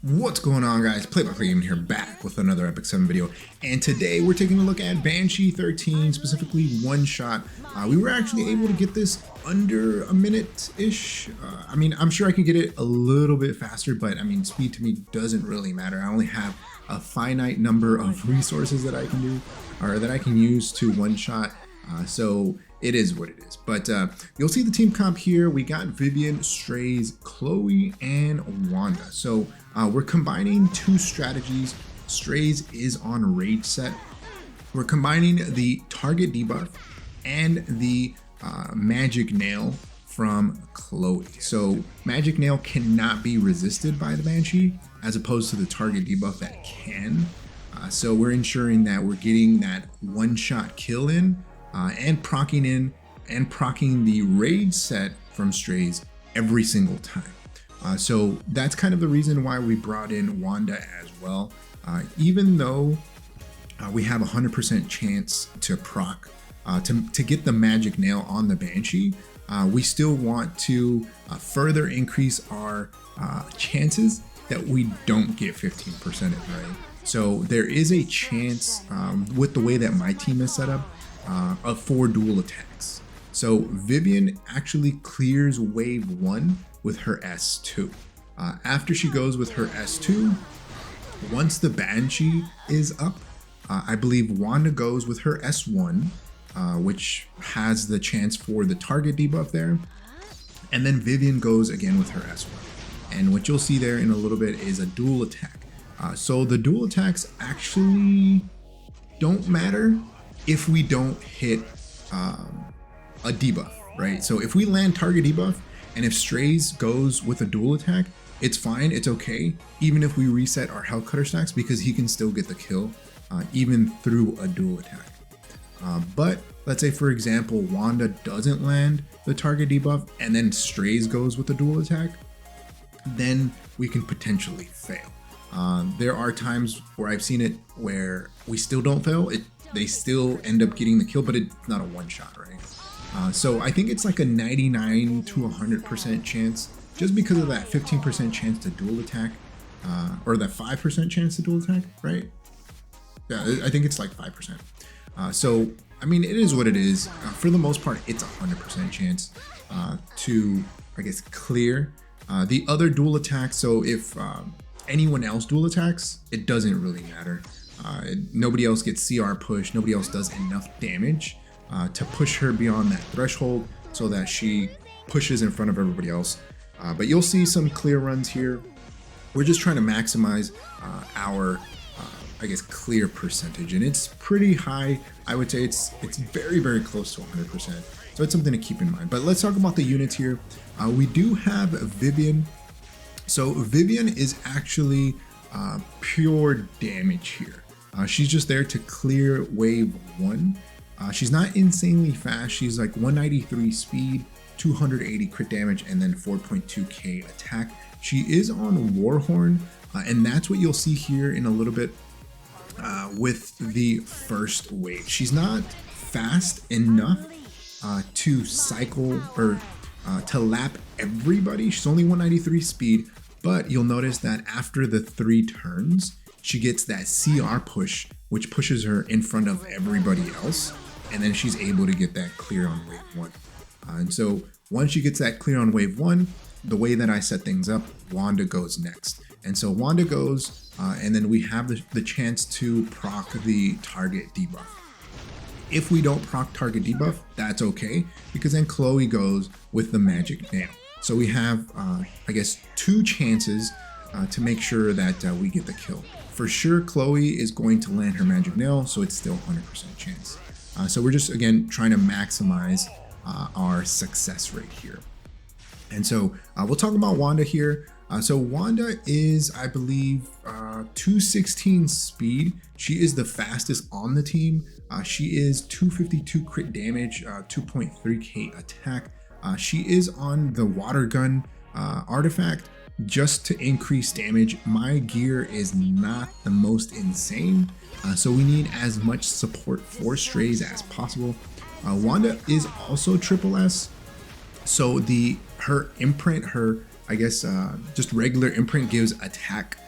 What's going on, guys? Play-by-play gaming here, back with another Epic 7 video, and today we're taking a look at Banshee 13, specifically one shot. We were actually able to get this under a minute-ish. I mean, I'm sure I could get it a little bit faster, but I mean, speed to me doesn't really matter. I only have a finite number of resources that I can do, or that I can use to one shot. So it is what it is. But you'll see the team comp here. We got Vivian, Strays, Chloe, and Wanda. So we're combining two strategies. Strays is on Rage set. We're combining the target debuff and the magic nail from Chloe. So magic nail cannot be resisted by the Banshee, as opposed to the target debuff that can. So we're ensuring that we're getting that one-shot kill in, and proccing the Rage set from Strays every single time. So that's kind of the reason why we brought in Wanda as well. Even though we have a 100% chance to proc, to get the magic nail on the Banshee, we still want to further increase our chances that we don't get 15% right. So there is a chance, with the way that my team is set up, of 4 dual attacks. So Vivian actually clears wave 1 with her S2. After she goes with her S2, once the Banshee is up, I believe Wanda goes with her S1, which has the chance for the target debuff there. And then Vivian goes again with her S1. And what you'll see there in a little bit is a dual attack. So the dual attacks actually don't matter if we don't hit a debuff, right? So if we land target debuff, and if Strays goes with a dual attack, it's fine, it's okay, even if we reset our health cutter stacks, because he can still get the kill, even through a dual attack. But let's say, for example, Wanda doesn't land the target debuff, and then Strays goes with a dual attack, then we can potentially fail. There are times where I've seen it where we still don't fail, they still end up getting the kill, but it's not a one shot, right? So I think it's like a 99 to 100% chance, just because of that 15% chance to dual attack, or that 5% chance to dual attack, right? Yeah, I think it's like 5%. So, I mean, it is what it is. For the most part, it's a 100% chance to, I guess, clear. The other dual attacks, so if anyone else dual attacks, it doesn't really matter. Nobody else gets CR push, nobody else does enough damage to push her beyond that threshold so that she pushes in front of everybody else. But you'll see some clear runs here. We're just trying to maximize our, I guess, clear percentage, and it's pretty high. I would say it's very, very close to 100%. So it's something to keep in mind. But let's talk about the units here. We do have Vivian. So Vivian is actually pure damage here. She's just there to clear wave 1. She's not insanely fast. She's like 193 speed, 280 crit damage, and then 4.2k attack. She is on Warhorn, and that's what you'll see here in a little bit with the first wave. She's not fast enough to cycle or to lap everybody. She's only 193 speed, but you'll notice that after the 3 turns, she gets that CR push, which pushes her in front of everybody else, and then she's able to get that clear on wave 1. And so once she gets that clear on wave 1, the way that I set things up, Wanda goes next. And so Wanda goes, and then we have the chance to proc the target debuff. If we don't proc target debuff, that's okay, because then Chloe goes with the magic nail. So we have, I guess, 2 chances to make sure that we get the kill. For sure, Chloe is going to land her magic nail, so it's still 100% chance. So we're just, again, trying to maximize our success rate here. And so we'll talk about Wanda here. So Wanda is, I believe, 216 speed. She is the fastest on the team. She is 252 crit damage, 2.3k attack. She is on the water gun artifact just to increase damage. My gear is not the most insane, so we need as much support for Strays as possible. Wanda is also triple S, so her imprint, her, I guess, just regular imprint gives attack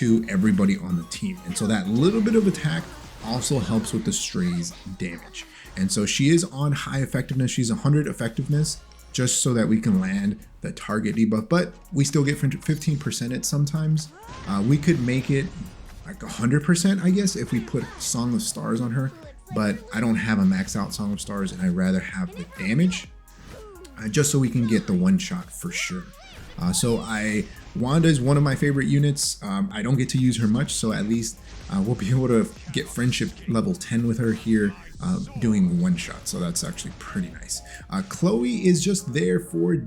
to everybody on the team. And so that little bit of attack also helps with the Stray's damage. And so she is on high effectiveness. She's 100 effectiveness, just so that we can land the target debuff, but we still get 15% it sometimes. We could make it like 100%, I guess, if we put Song of Stars on her, but I don't have a max out Song of Stars, and I'd rather have the damage just so we can get the one shot for sure. Wanda is one of my favorite units. I don't get to use her much, so at least we'll be able to get friendship level 10 with her here, doing one shot. So that's actually pretty nice. Chloe is just there for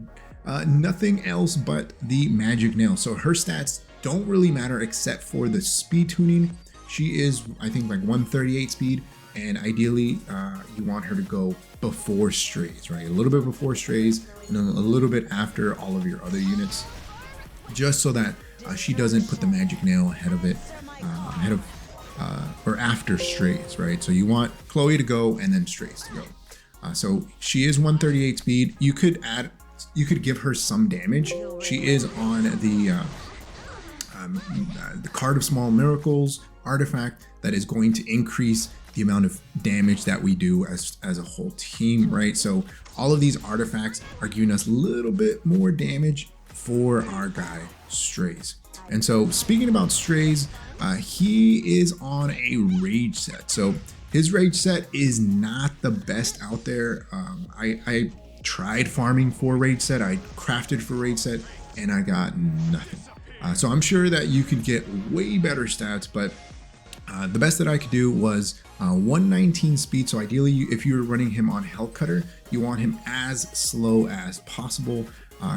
nothing else but the magic nail. So her stats don't really matter except for the speed tuning. She is, I think, like 138 speed, and ideally you want her to go before Strays, right? A little bit before Strays, and then a little bit after all of your other units, just so that she doesn't put the magic nail ahead of it, or after Strays, right? So you want Chloe to go and then Strays to go. So she is 138 speed. You could give her some damage. She is on the Card of Small Miracles artifact that is going to increase the amount of damage that we do as a whole team, right? So all of these artifacts are giving us a little bit more damage for our guy Strays. And so speaking about Strays, he is on a rage set. So his rage set is not the best out there. I tried farming for rage set, I crafted for rage set, and I got nothing. So I'm sure that you could get way better stats, but the best that I could do was 119 speed. So ideally, if you're running him on Hell Cutter, you want him as slow as possible.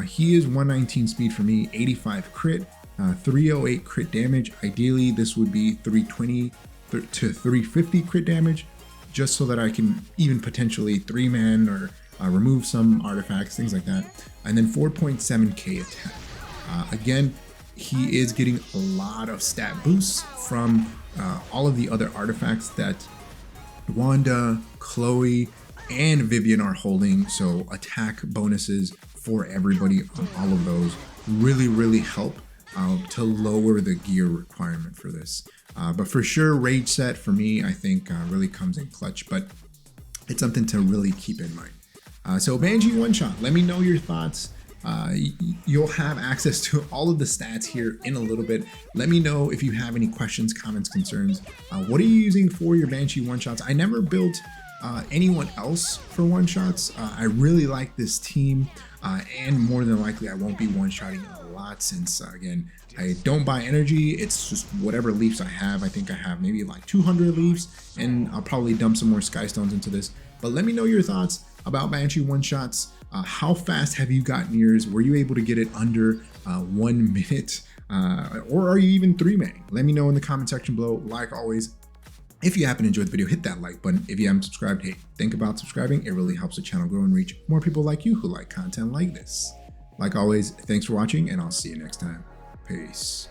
He is 119 speed for me, 85 crit, 308 crit damage. Ideally, this would be 320 to 350 crit damage, just so that I can even potentially 3-man or remove some artifacts, things like that. And then 4.7k attack. Again, he is getting a lot of stat boosts from all of the other artifacts that Wanda, Chloe, and Vivian are holding. So attack bonuses for everybody on all of those really help to lower the gear requirement for this. But for sure, rage set for me, I think really comes in clutch, but it's something to really keep in mind. So Banshee one shot, let me know your thoughts. You'll have access to all of the stats here in a little bit. Let me know if you have any questions, comments, concerns. What are you using for your Banshee one shots? I never built anyone else for one shots. I really like this team, and more than likely I won't be one shotting a lot since again, I don't buy energy. It's just whatever leaves I have. I think I have maybe like 200 leaves, and I'll probably dump some more sky stones into this. But let me know your thoughts about Banshee one shots. How fast have you gotten yours? Were you able to get it under 1 minute? Or are you even 3-manning? Let me know in the comment section below. Like always, if you happen to enjoy the video, hit that like button. If you haven't subscribed, hey, think about subscribing. It really helps the channel grow and reach more people like you who like content like this. Like always, thanks for watching, and I'll see you next time. Peace.